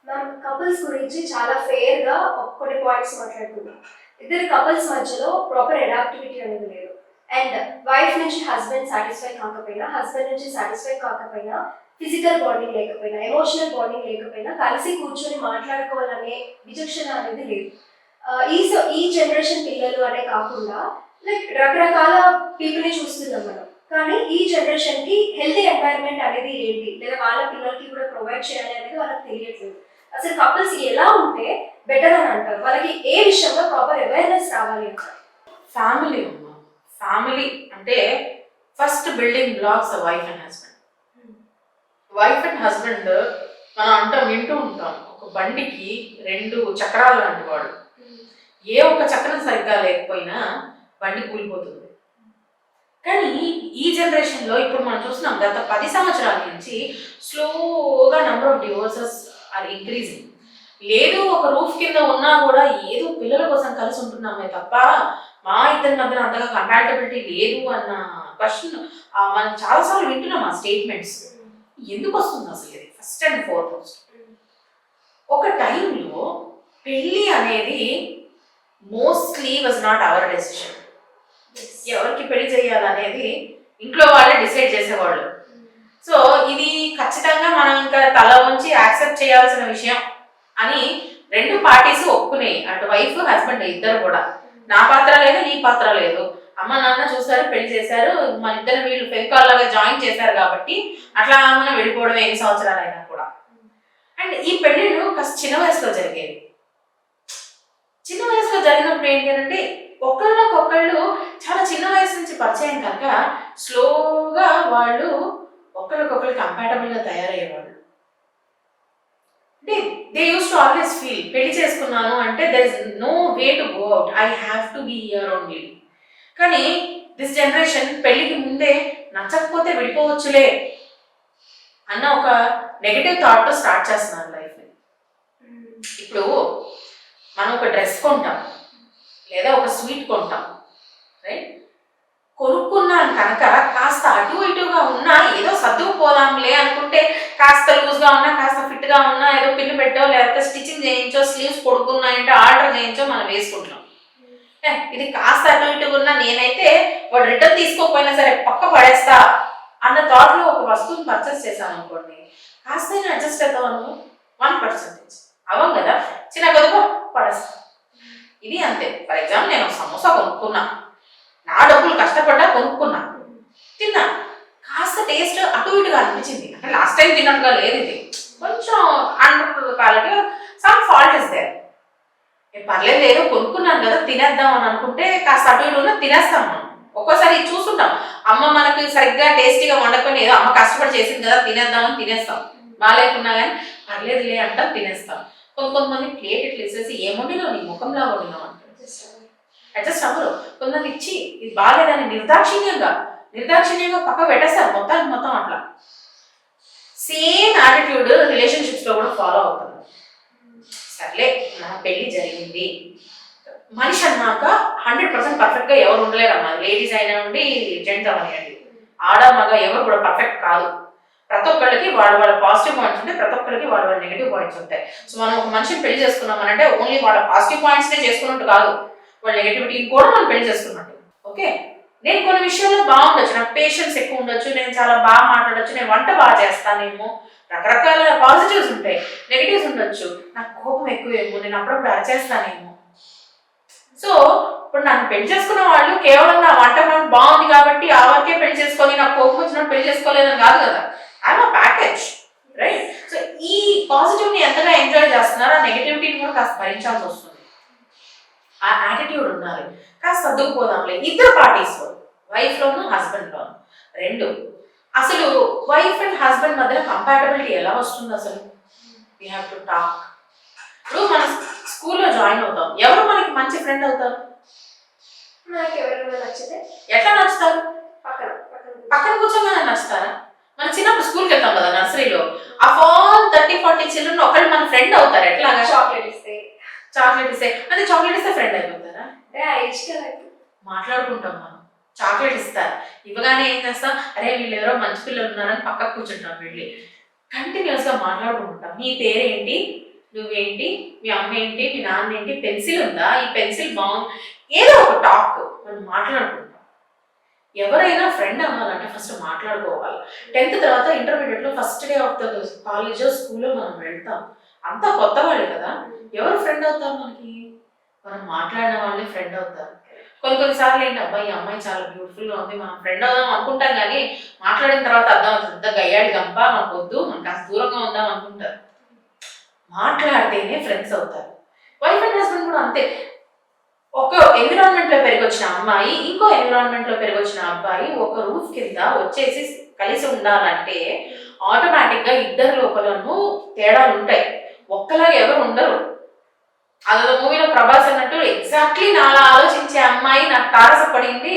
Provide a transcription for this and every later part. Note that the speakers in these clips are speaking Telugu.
మనం కపుల్స్ గురించి చాలా ఫెయిర్ గా కొన్ని పాయింట్స్ మాట్లాడుకుందాం. ఇద్దరు కపుల్స్ మధ్యలో ప్రాపర్ అడాప్టివిటీ అనేది లేదు. అండ్ వైఫ్ నుంచి హస్బెండ్ సాటిస్ఫై కాకపోయినా, హస్బెండ్ నుంచి సాటిస్ఫై కాకపోయినా, ఫిజికల్ బాండింగ్ లేకపోయినా, ఎమోషనల్ బాండింగ్ లేకపోయినా కలిసి కూర్చొని మాట్లాడుకోవాలనే విచక్షణ అనేది లేదు. ఈ జనరేషన్ పిల్లలు అనే కాకుండా లైక్ రకరకాల పీపుల్ని చూస్తున్నాం మనం. కానీ ఈ జనరేషన్ కి హెల్తీ ఎన్వైరన్మెంట్ అనేది ఏంటి, లేదా వాళ్ళ పిల్లలకి కూడా ప్రొవైడ్ చేయాలి అనేది వాళ్ళకి తెలియట్లేదు. అసలు కపుల్స్ ఎలా ఉంటే బెటర్ అని అంటారు? వాళ్ళకి ఏ విషయంలో ప్రాపర్ అవేర్నెస్ రావాలి అంటారు? ఫ్యామిలీ అమ్మా. ఫ్యామిలీ అంటే first building blocks wife and husband. Wife and husband మనం అంటాం, వింటూ ఉంటాం, ఒక బండికి 2 చక్రాలు లాంటి వాడు. ఏ ఒక్క చక్రం సరిగ్గా లేకపోయినా బండి కూలిపోతుంది. కానీ ఈ జనరేషన్లో ఇప్పుడు మనం చూస్తున్నాం, గత 10 సంవత్సరాల నుంచి స్లోగా number of divorces are increasing. లేదు ఒక రూఫ్ కింద ఉన్నా కూడా ఏదో పిల్లల కోసం కలిసి ఉంటున్నామే తప్ప మా ఇద్దరి మధ్యన అంతగా కంపాటబిలిటీ లేదు అన్న క్వశ్చన్ మనం చాలాసార్లు వింటున్నాం. ఆ స్టేట్మెంట్స్ ఎందుకు వస్తుంది అసలు? ఇది ఫస్ట్ అండ్ ఫార్మోస్ట్. ఒక టైంలో పెళ్ళి అనేది mostly was not our decision. ఎవరికి పెళ్లి చేయాలనేది ఇంట్లో వాళ్ళే డిసైడ్ చేసేవాళ్ళు. సో ఇది ఖచ్చితంగా మనం ఇంకా తల ఉంచి యాక్సెప్ట్ చేయాల్సిన విషయం అని 2 పార్టీస్ ఒప్పుకునే, అటు వైఫ్ హస్బెండ్ ఇద్దరు కూడా. నా పాత్ర లేదు, నీ పాత్ర లేదు, అమ్మ నాన్న చూసారు, పెళ్లి చేశారు, మన ఇద్దరు వీళ్ళు పెంకాల్లాగా జాయిన్ చేశారు కాబట్టి అట్లా మనం వెళ్ళిపోవడం ఎన్ని సంవత్సరాలైనా కూడా. అండ్ ఈ పెళ్ళిళ్ళు కాస్త చిన్న వయసులో జరిగేవి. చిన్న వయసులో జరిగినప్పుడు ఏంటి అంటే ఒకళ్ళకొకళ్ళు చాలా చిన్న వయసు నుంచి పరిచయం కనుక స్లోగా వాళ్ళు ఒకళ్ళకొకళ్ళు కంపాటబుల్గా తయారయ్యేవాళ్ళు. అంటే they use to always feel, పెళ్లి చేసుకున్నాను అంటే there is no way to go out, I have to be here only. కానీ దిస్ జనరేషన్ పెళ్లికి ముందే నచ్చకపోతే విడిపోవచ్చులే అన్న ఒక నెగటివ్ థాట్తో స్టార్ట్ చేస్తున్నారు లైఫ్ని. ఇప్పుడు మనం ఒక డ్రెస్ కొంటాం లేదా ఒక స్వీట్ కొంటాం, రైట్? కొనుక్కున్నాను కనుక కాస్త అటు ఇటుగా ఉన్నా ఏదో సర్దుకుపోదాంలే అనుకుంటే కాస్త లూజ్గా ఉన్నా కాస్త ఫిట్గా ఉన్నా ఏదో పిన్ను పెట్టో లేకపోతే స్టిచ్చింగ్ చేయించో స్లీవ్స్ పొడుకున్నాయంటే ఆర్డర్ చేయించో మనం వేసుకుంటున్నాం. ఇది కాస్త అటు ఇటుగా ఉన్నా నేనైతే వాడు రిటర్న్ తీసుకోకపోయినా సరే పక్క పడేస్తా అన్న థాట్లో ఒక వస్తువుని పర్చేస్ చేశాను అనుకోండి, కాస్త అడ్జస్ట్ అవుతాను 1%. అవ్వం కదా, చిన్న గదుపు పడేస్తా. ఇది అంతే. ఫర్ ఎగ్జాంపుల్ నేను ఒక సమోసా కొనుక్కున్నా, నా డబ్బులు కష్టపడ్డా కొనుక్కున్నా, తిన్నా, కాస్త టేస్ట్ అటు ఇటుగా అనిపించింది. అంటే లాస్ట్ టైం తిన్నట్టుగా లేదు, ఇది కొంచెం under quality, some fault is there. పర్లేదు ఏదో కొనుక్కున్నాను కదా తినేద్దాం అని అనుకుంటే కాస్త అటు ఇటు ఉన్నా తినేస్తాం మనం. ఒక్కోసారి చూస్తుంటాం, అమ్మ మనకి సరిగ్గా టేస్టీగా వండకపోయినా ఏదో అమ్మ కష్టపడి చేసింది కదా తినేద్దామని తినేస్తాం. బాగాలేకున్నా కానీ పర్లేదులే అంటాం, తినేస్తాం. కొంతమంది ప్లేట్ ఇట్లా ఇచ్చేసి ఏముండినో నీ ముఖంలా వండినావు అంటారు, అడ్జస్ట్ అవ్వరు. కొంతమంది ఇచ్చి ఇది బాగాలేదని నిర్దాక్షిణ్యంగా పక్క పెట్టేస్తారు మొత్తం అట్లా. సేమ్ యాటిట్యూడ్ రిలేషన్షిప్స్లో కూడా ఫాలో అవుతుంది. సర్లే నా పెళ్ళి జరిగింది, మనిషి అన్నాక 100% పర్ఫెక్ట్గా ఎవరు ఉండలేరు అన్నది. లేడీస్ అయినా ఉండి జెంట్స్ అవనివ్వండి, ఆడ మగ ఎవరు కూడా పర్ఫెక్ట్ కాదు. ప్రతి ఒక్కళ్ళకి వాళ్ళ పాజిటివ్ పాయింట్స్ ఉంటాయి, ప్రతి ఒక్కరికి వాళ్ళ నెగిటివ్ పాయింట్స్ ఉంటాయి. సో మనం ఒక మనిషిని పెళ్లి చేసుకున్నామనంటే ఓన్లీ వాళ్ళ పాజిటివ్ పాయింట్స్నే చేసుకున్నట్టు కాదు, వాళ్ళ నెగిటివిటీని కూడా మనం పెళ్లి చేసుకున్నట్టు. ఓకే, నేను కొన్ని విషయాల్లో బాగుండొచ్చు, నాకు పేషెన్స్ ఎక్కువ ఉండొచ్చు, నేను చాలా బాగా మాట్లాడచ్చు, నేను వంట బాగా చేస్తానేమో, రకరకాల పాజిటివ్స్ ఉంటాయి, నెగిటివ్స్ ఉండొచ్చు, నాకు కోపం ఎక్కువేమో, నేను అప్పుడప్పుడు అరిచేస్తానేమో. సో ఇప్పుడు నన్ను పెళ్లి చేసుకున్న వాళ్ళు కేవలం నా వంట బాగుంది కాబట్టి ఆ వరకే పెళ్లి చేసుకొని నాకు కోపం వచ్చినప్పుడు పెళ్లి చేసుకోలేదని కాదు కదా, I'm a package, right? So ఈ పాజిటివ్ని ఎంతగా ఎంజాయ్ చేస్తున్నారో ఆ నెగిటివిటీని కూడా కాస్త భరించాల్సి వస్తుంది. ఆ యాటిట్యూడ్ ఉండాలి, కాస్త సర్దుకుపోదాంలే ఇద్దరు పార్టీస్లో, వైఫ్లోను హస్బెండ్లోను. 2 అసలు వైఫ్ అండ్ హస్బెండ్ మధ్యలో కంపాటబిలిటీ ఎలా వస్తుంది అసలు? We have to talk. ఇప్పుడు మనం స్కూల్లో జాయిన్ అవుతాం, ఎవరు మనకి మంచి ఫ్రెండ్ అవుతారు? నాకు ఎవరైనా నచ్చితే. ఎట్లా నచ్చుతారు? పక్కన కూర్చోగానే నచ్చుతారా? మనం చిన్నప్పుడు స్కూల్కి వెళ్తాం కదా, నర్సరీలో, ఆ ఫాల్ 30-40 చిల్డ్రన్ ఒకళ్ళు మన ఫ్రెండ్ అవుతారు. ఎట్లాగా? చాక్లెట్ ఇస్తే అదే చాక్లెట్ ఇస్తే ఫ్రెండ్ అయిపోతారా? మాట్లాడుకుంటాం మనం, చాక్లెట్ ఇస్తారు, ఇవ్వగానే ఏం చేస్తాం, అరే వీళ్ళు ఎవరో మంచి పిల్లలు ఉన్నారని పక్కకు కూర్చుంటాం, వెళ్ళి కంటిన్యూస్గా మాట్లాడుకుంటాం. నీ పేరేంటి, నువ్వేంటి, మీ అమ్మ ఏంటి, మీ నాన్న ఏంటి, పెన్సిల్ ఉందా, ఈ పెన్సిల్ బాగుంది, ఏదో ఒక టాక్ మనం మాట్లాడుకుంటాం. ఎవరైనా ఫ్రెండ్ అవ్వాలంటే ఫస్ట్ మాట్లాడుకోవాలి. 10th తర్వాత ఇంటర్మీడియట్లో first day of the college స్కూల్లో మనం వెళ్తాం, అంతా కొత్త వాళ్ళు కదా, ఎవరు ఫ్రెండ్ అవుతారు మనకి? మనం మాట్లాడిన వాళ్ళే ఫ్రెండ్ అవుతారు. కొన్నిసార్లు ఏంటి, అబ్బాయి ఈ అమ్మాయి చాలా బ్యూటిఫుల్గా ఉంది, మనం ఫ్రెండ్ అవుదాం అనుకుంటాం, కానీ మాట్లాడిన తర్వాత అర్థం అవుతుంది గయ్యాడి గంప, మనకు వద్దు, మనం కాస్త దూరంగా ఉందాం అనుకుంటారు. మాట్లాడితేనే ఫ్రెండ్స్ అవుతారు. వైఫ్ అండ్ హస్బెండ్ కూడా అంతే. ఒక ఎన్విరాన్మెంట్ లో పెరిగొచ్చిన అమ్మాయి ఇంకో ఎన్విరాన్మెంట్ లో పెరిగొచ్చిన అబ్బాయి ఒక రూఫ్ కింద వచ్చేసి కలిసి ఉండాలంటే ఆటోమేటిక్ గా ఇద్దరు లోపలను తేడాలు ఉంటాయి. ఒక్కలాగా ఎవరు ఉండరు. అదో మూవీలో ప్రభాస్ అన్నట్టు ఎగ్జాక్ట్లీ నాలా ఆలోచించే అమ్మాయి నాకు తారసపడింది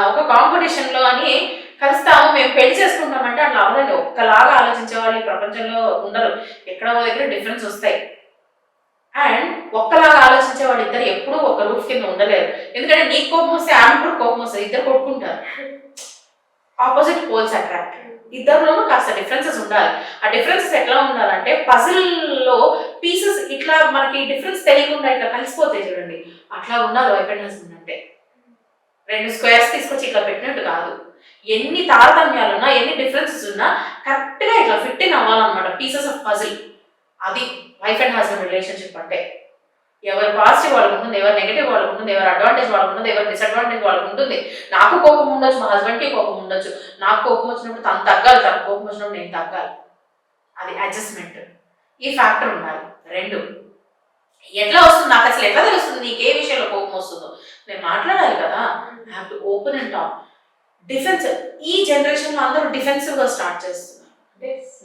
ఒక కాంపిటీషన్ లో అని కలుస్తాము, మేము పెళ్లి చేసుకుంటామంటే అట్లా అవదండి. ఒక్కలాగా ఆలోచించే వాళ్ళు ఈ ప్రపంచంలో ఉండరు, ఎక్కడో దగ్గర డిఫరెన్స్ వస్తాయి. అండ్ ఒక్కలాగా ఆలోచించే వాళ్ళు ఇద్దరు ఎప్పుడూ ఒక రూఫ్ కింద ఉండలేరు. ఎందుకంటే నీకు కోపం వస్తే ఆమె కూడా కోపం వస్తుంది, ఇద్దరు కొట్టుకుంటారు. Opposite poles attract. ఇద్దరిలోనూ కాస్త డిఫరెన్సెస్ ఉండాలి. ఆ డిఫరెన్సెస్ ఎట్లా ఉండాలంటే పజిల్లో పీసెస్ ఇట్లా మనకి డిఫరెన్స్ తెలియకుండా ఇట్లా కలిసిపోతాయి చూడండి, అట్లా ఉండాలి వైఫ్ అండ్ హస్బెండ్ అంటే. 2 స్క్వేర్స్ తీసుకొచ్చి ఇట్లా పెట్టినట్టు కాదు. ఎన్ని తారతమ్యాలు ఉన్నా, ఎన్ని డిఫరెన్సెస్ ఉన్నా కరెక్ట్గా ఇట్లా ఫిట్ ఇన్ అవ్వాలన్నమాట, పీసెస్ ఆఫ్ పజిల్. అది వైఫ్ అండ్ హస్బెండ్ రిలేషన్షిప్ అంటే. ఎవరి పాజిటివ్ వాళ్ళకు ఉంటుంది, ఎవరి నెగిటివ్ వాళ్ళకు ఉంటుంది, ఎవరి అడ్వాంటేజ్ వాళ్ళకు ఉంటుంది, ఎవరి డిసడ్వాంటేజ్ వాళ్ళకు ఉంటుంది. నాకు కోపం ఉండొచ్చు, మా హస్బెండ్కి కోపం ఉండొచ్చు. నాకు కోపం వచ్చినప్పుడు తను తగ్గాలి, తనకు కోపం వచ్చినప్పుడు నేను తగ్గాలి. అది అడ్జస్ట్మెంట్. ఈ ఫ్యాక్టర్ ఉండాలి. 2 ఎట్లా వస్తుంది, నాకు అసలు ఎట్లా తెలుస్తుంది నీకు ఏ విషయంలో కోపం వస్తుందో? నేను మాట్లాడాలి కదా. I have to open and talk. Defence, ఈ జనరేషన్లో అందరూ డిఫెన్సివ్గా స్టార్ట్ చేస్తున్నారు.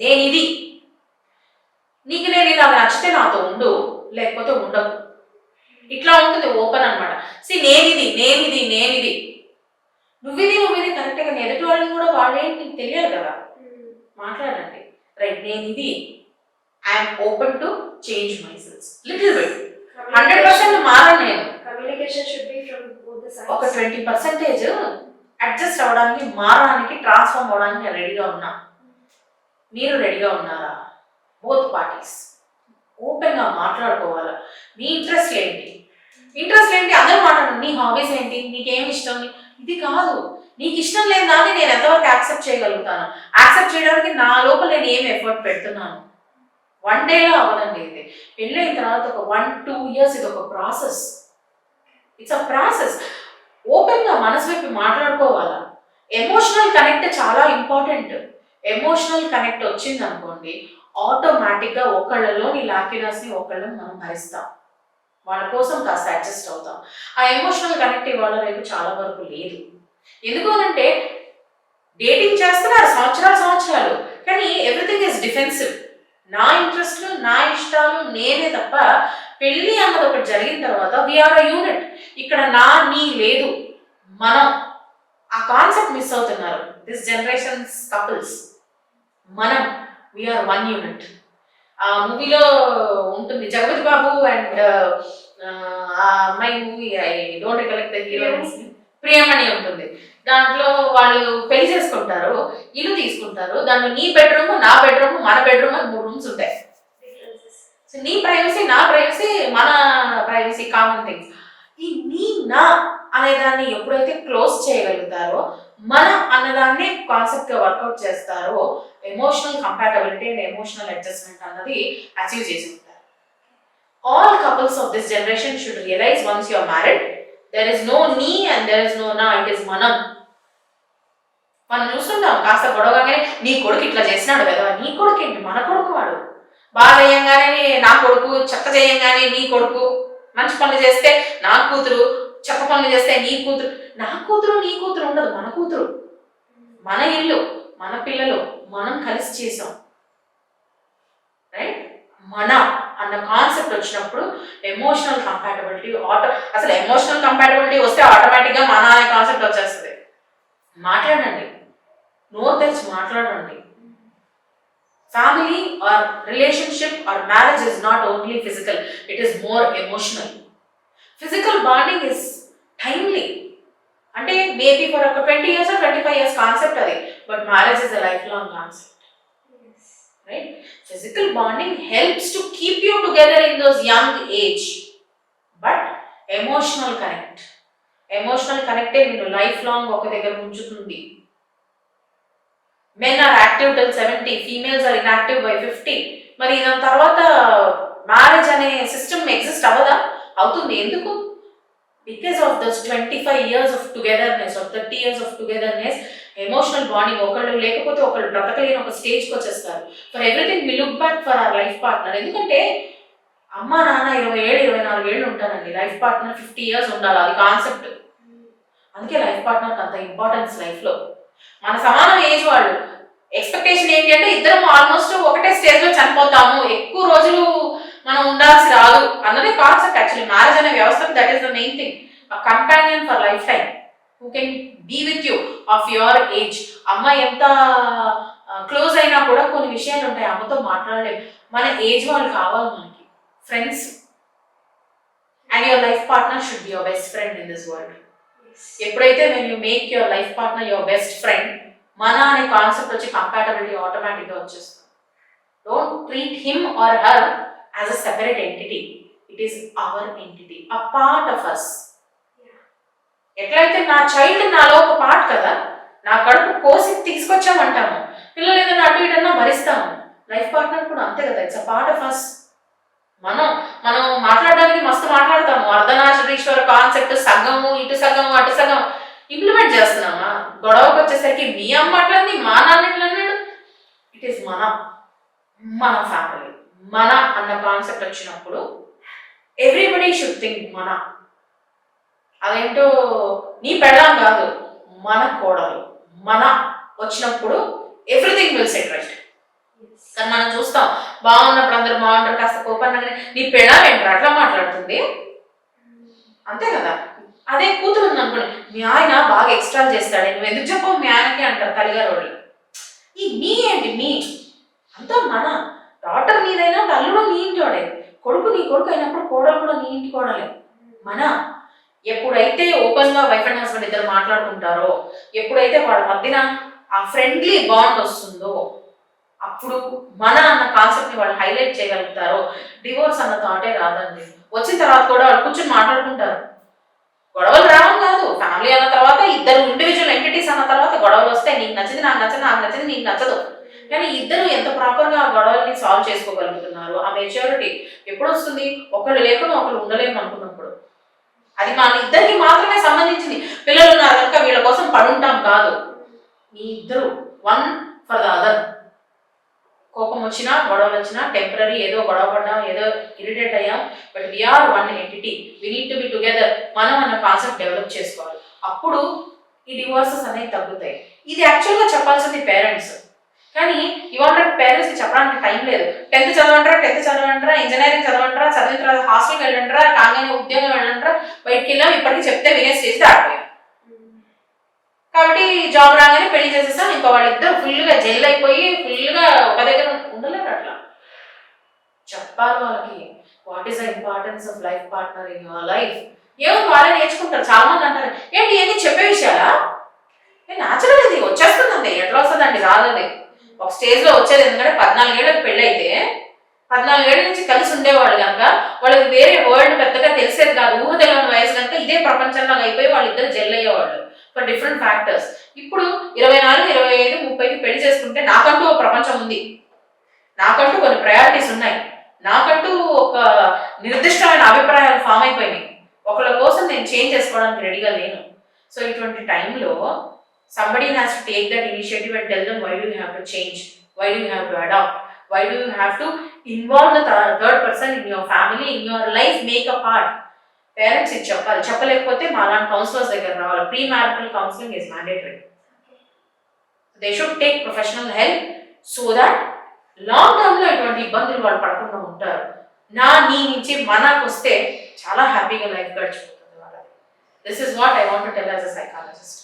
నేను ఇది, నీకు నేను ఇలా నచ్చితే నాతో ఉండు, లేకపోతే ఉండకు. ఇట్లా ఉంటుంది ఓపెన్ అనమాట. నేనిది నువ్విది కరెక్ట్గా ఎదుటి వాళ్ళని కూడా వాళ్ళేంటి నీకు తెలియాలి కదా. మాట్లాడండి. రైట్, నేను ఇది, I'm open to change my self little bit. 100% మారను నేను. Communication should be from both the sides. ఒక 20% అడ్జస్ట్ అవ్వడానికి, మారడానికి, ట్రాన్స్ఫార్మ్ అవ్వడానికి నేను రెడీగా ఉన్నా. మీరు రెడీగా ఉన్నారా? బోత్ పార్టీస్ ఓపెన్గా మాట్లాడుకోవాలి. మీ ఇంట్రెస్ట్ ఏంటి అందరూ మాట్లాడండి. నీ హాబీస్ ఏంటి, నీకేమి ఇష్టం, ఇది కాదు. నీకు ఇష్టం లేని దాన్ని నేను ఎంతవరకు యాక్సెప్ట్ చేయగలుగుతాను, యాక్సెప్ట్ చేయడానికి నా లోపల నేను ఏం ఎఫర్ట్ పెడుతున్నాను. 1 డేలో అవ్వదండి ఇది. పెళ్ళైన తర్వాత ఒక 1-2 years ఇది ఒక ప్రాసెస్. It's a process. ఓపెన్గా మనసు వైపు మాట్లాడుకోవాలా. ఎమోషనల్ కనెక్ట్ చాలా ఇంపార్టెంట్. ఎమోషనల్ కనెక్ట్ వచ్చింది అనుకోండి, ఆటోమేటిక్గా ఒకళ్ళలోని లాక్యునస్ని ఒకళ్ళని మనం భరిస్తాం, వాళ్ళ కోసం కాస్త అడ్జస్ట్ అవుతాం. ఆ ఎమోషనల్ కనెక్ట్ ఇవాళ రేపు చాలా వరకు లేదు. ఎందుకు అంటే డేటింగ్ చేస్తున్నారు సంవత్సరాలు, కానీ ఎవ్రీథింగ్ ఈజ్ డిఫెన్సివ్. నా ఇంట్రెస్ట్లు, నా ఇష్టాలు నేనే తప్ప, పెళ్ళి అన్నది ఒకటి జరిగిన తర్వాత వీఆర్ అ యూనిట్. ఇక్కడ నీ లేదు, మనం. ఆ కాన్సెప్ట్ మిస్ అవుతున్నారు దిస్ జనరేషన్స్ కపుల్స్. మనం, వీఆర్ 1 యూనిట్. ఆ మూవీలో ఉంటుంది జగపతి బాబు అండ్ ఆ అమ్మాయి movie, I don't recollect the heroines, Priyamani ఉంటుంది. దాంట్లో వాళ్ళు పెళ్లి చేసుకుంటారు, ఇల్లు తీసుకుంటారు. దాంట్లో నీ బెడ్రూమ్, నా బెడ్రూమ్, మన బెడ్రూమ్ అని 3 రూమ్స్ ఉంటాయి. సో నీ ప్రైవసీ, నా ప్రైవసీ, మన ప్రైవసీ, కామన్ థింగ్స్. ఈ నా అనేదాన్ని ఎప్పుడైతే క్లోజ్ చేయగలుగుతారో, మన అన్నదాన్ని కాన్సెప్ట్ గా వర్కౌట్ చేస్తారో, emotional compatibility and emotional adjustment అన్నది అచీవ్ చేసి ఉంటారు. All couples of this generation should realise once you are married, there is no నీ and there is no నా, it is మనం. మనం చూస్తుంటాం కాస్త గొడవగానే నీ కొడుకు ఇట్లా చేసినాడు కదా, నీ కొడుకు ఏంటి, మన కొడుకు వాడు. బాగా చేయంగానే నా కొడుకు, చెత్త చేయంగానే నీ కొడుకు, మంచి పనులు చేస్తే నా కూతురు, చెత్త పనులు చేస్తే నీ కూతురు. నా కూతురు నీ కూతురు ఉండదు, మన కూతురు, మన ఇల్లు, మన పిల్లలు, మనం కలిసి చేసాం. రైట్? మన అన్న కాన్సెప్ట్ వచ్చినప్పుడు ఎమోషనల్ కంపాటబిలిటీ అసలు ఎమోషనల్ కంపాటబిలిటీ వస్తే ఆటోమేటిక్గా మన అనే కాన్సెప్ట్ వచ్చేస్తుంది. మాట్లాడండి, నోరు తెరిచి మాట్లాడండి. Family or relationship or marriage is not only physical, it is more emotional. Physical bonding is timely, అంటే మేబీ ఫర్ ఒక 20 years or 25 years కాన్సెప్ట్ అది, but marriage is a life long concept. right? Physical bonding helps to keep you together in those young age, but emotional connect మీరు లైఫ్ లాంగ్ ఒక దగ్గర ఉంచుతుంది. men are active till 70, females are inactive by 50. మరి దాని తర్వాత మ్యారేజ్ అనే సిస్టమ్ ఎగ్జిస్ట్ అవ్వదా? అవుతుంది. ఎందుకు? Because of this 25 years of togetherness or 30 years of togetherness, emotional bonding. ఒకళ్ళు లేకపోతే ఒకళ్ళు బ్రతకలేని ఒక స్టేజ్కి వచ్చేస్తారు. For everything we look back for our life partner. ఎందుకంటే అమ్మ నాన్న 27-24 ఏళ్ళు ఉంటారండి, లైఫ్ పార్ట్నర్ 50 years ఉండాలి, అది కాన్సెప్ట్. అందుకే లైఫ్ పార్ట్నర్కి అంత ఇంపార్టెన్స్ లైఫ్లో. మన సమానం ఏజ్ వాళ్ళు ఎక్స్పెక్టేషన్ ఏంటి అంటే ఇద్దరం ఆల్మోస్ట్ ఒకటే స్టేజ్లో చనిపోతాము, ఎక్కువ రోజులు మనం ఉండాల్సి రాదు అన్నదే కాన్సెప్ట్. యాక్చువల్లీ మ్యారేజ్ అనే వ్యవస్థ that is the main thing. Companion for life time who can be with you of your age. అమ్మ ఎంత క్లోజ్ అయినా కూడా కొన్ని విషయాలు ఉంటాయి అమ్మతో మాట్లాడలేము. మన ఏజ్ వాళ్ళు కావాలి మనకి friends. And your life partner should be your best friend in this world. ఎప్పుడైతే when you make your life partner your best friend, మన అనే కాన్సెప్ట్ వచ్చి కంపాటబిలిటీ ఆటోమేటిక్గా వచ్చేస్తుంది. Don't treat him or her as a separate entity. It is our entity, a part of us. ఎట్లయితే నా చైల్డ్ నాలో ఒక పార్ట్ కదా, నా కడుపు కోసి తీసుకొచ్చామంటాము, పిల్లలు ఏదైనా అటు ఇటన్నా భరిస్తాము. లైఫ్ పార్ట్నర్ కూడా అంతే కదా, it's a part of us. మనం మాట్లాడడానికి మస్తు మాట్లాడతాము, అర్ధనారీశ్వర కాన్సెప్ట్ సగము ఇటు సగము అటు సగం ఇంప్లిమెంట్ చేస్తున్నామా? గొడవకు వచ్చేసరికి మీ అమ్మ అట్లయింది, మా నాన్న ఎట్లా అన్నాడు. ఇట్ ఈస్ మన ఫ్యామిలీ. మన అన్న కాన్సెప్ట్ వచ్చినప్పుడు ఎవ్రీబడి షుడ్ థింక్ మన. అదేంటో నీ పెళ్ళాం కాదు, మన కోడలు మన వచ్చినప్పుడు ఎవ్రీథింగ్ విల్ సెట్ రైట్. కానీ మనం చూస్తాం బాగున్నప్పుడు అందరూ బాగుంటారు, కాస్త కోపంగా నీ పెళ్ళాం ఏంటారు అట్లా మాట్లాడుతుంది, అంతే కదా. అదే కూతురు ఉంది అనుకోండి, మీ ఆయన బాగా ఎక్స్ట్రా చేస్తాడు, నువ్వు ఎందుకు చెప్పవు మీ ఆయనకి అంటారు తల్లిగారు వాళ్ళు. ఈ మీ ఏంటి మీ అంతా మన. డాటర్ నీదైనా అల్లుడు నీ ఇంటి వాడే, కొడుకు నీ కొడుకు అయినప్పుడు కోడలు కూడా నీ ఇంటి కోడలే. మన ఎప్పుడైతే ఓపెన్ గా వైఫ్ అండ్ హస్బెండ్ ఇద్దరు మాట్లాడుకుంటారో, ఎప్పుడైతే వాళ్ళ మధ్యన ఆ ఫ్రెండ్లీ బాండ్ వస్తుందో, అప్పుడు మన అన్న కాన్సెప్ట్ ని వాళ్ళు హైలైట్ చేయగలుగుతారో డివోర్స్ అన్న థాటే రాదండి. వచ్చిన తర్వాత కూడా వాళ్ళు కూర్చొని మాట్లాడుకుంటారు. గొడవలు రావడం కాదు, ఫ్యామిలీ అన్న తర్వాత ఇద్దరు ఇండివిజువల్ ఎంటిటీస్ అన్న తర్వాత గొడవలు వస్తాయి. నీకు నచ్చింది నాకు నచ్చదు, నాకు నచ్చింది నీకు నచ్చదు. కానీ ఇద్దరు ఎంత ప్రాపర్ గా ఆ గొడవల్ని సాల్వ్ చేసుకోగలుగుతున్నారు, ఆ మెచ్యూరిటీ ఎప్పుడు వస్తుంది? ఒకళ్ళు లేకుండా ఒకళ్ళు ఉండలేము అనుకున్నప్పుడు. అది మన ఇద్దరికి మాత్రమే సంబంధించింది. పిల్లలు ఉన్నారు కనుక వీళ్ళ కోసం పడుంటాం కాదు, మీ ఇద్దరు వన్ ఫర్ ద అదర్. కోపం వచ్చినా గొడవలు వచ్చినా టెంపరీ, ఏదో గొడవ పడ్డాం, ఏదో ఇరిటేట్ అయ్యాం, but we are one entity, we need to be together. మనం అన్న కాన్సెప్ట్ డెవలప్ చేసుకోవాలి. అప్పుడు ఈ డివోర్సెస్ అనేవి తగ్గుతాయి. ఇది యాక్చువల్గా చెప్పాల్సింది పేరెంట్స్. కానీ ఇవాళ పేరెంట్స్కి చెప్పడానికి టైం లేదు. 10th చదవంటారా, ఇంజనీరింగ్ చదవంటారా, చదివిన తర్వాత హాస్టల్కి వెళ్ళంటారా, కాగానే ఉద్యోగం వెళ్ళంటారా, బయటికి వెళ్ళాం, ఇప్పటికీ చెప్తే వినే స్టేజ్ దాటిపోయాం. కాబట్టి జాబ్ రాగానే పెళ్లి చేసేస్తాం, ఇంకా వాళ్ళిద్దరు ఫుల్గా జైలు అయిపోయి ఫుల్గా ఒక దగ్గర ఉండలేరు. అట్లా చెప్పాలి వాళ్ళకి, what is the importance of life partner in your life. ఏమో వాళ్ళే నేర్చుకుంటారు. చాలా మంది అంటారు ఏంటి ఏంటి చెప్పే విషయాలా, న్యాచురల్ ఇది వచ్చేస్తుందండి. ఎట్లా వస్తుందండి? రాదండి. ఒక స్టేజ్ లో వచ్చేది. ఎందుకంటే 14 ఏళ్ళకి పెళ్ళి అయితే 14 ఏళ్ళ నుంచి కలిసి ఉండేవాళ్ళు కనుక వాళ్ళకి వేరే వరల్డ్ పెద్దగా తెలిసేది కాదు. ఊహ తెలియని వయసు కనుక ఇదే ప్రపంచంలాగా అయిపోయి వాళ్ళిద్దరు జెల్ అయ్యేవాళ్ళు ఫర్ డిఫరెంట్ ఫ్యాక్టర్స్. ఇప్పుడు 24, 25, 30కి పెళ్లి చేసుకుంటే నాకంటూ ఒక ప్రపంచం ఉంది, నాకంటూ కొన్ని ప్రయారిటీస్ ఉన్నాయి, నాకంటూ ఒక నిర్దిష్టమైన అభిప్రాయాలు ఫామ్ అయిపోయినాయి. ఒకళ్ళ కోసం నేను చేంజ్ చేసుకోవడానికి రెడీగా లేను. సో ఇటువంటి టైంలో somebody has to take that initiative and tell them why do you have to change, why do you have to adopt, why do you have to involve the third person in your family, in your life, make a part. Parents ఇది చెప్పాలి. చెప్పలేకపోతే మాలాంటి కౌన్సిలర్స్ దగ్గర రావాలి. Pre marital counselling is mandatory. They should take professional help so that long term లో ఇటువంటి ఇబ్బందులు వాళ్ళు పడకుండా ఉంటారు. నీ నుంచి మనకు వస్తే చాలా హ్యాపీగా లైఫ్ గడిచిపోతుంది వాళ్ళది. This is what I want to tell as a psychologist.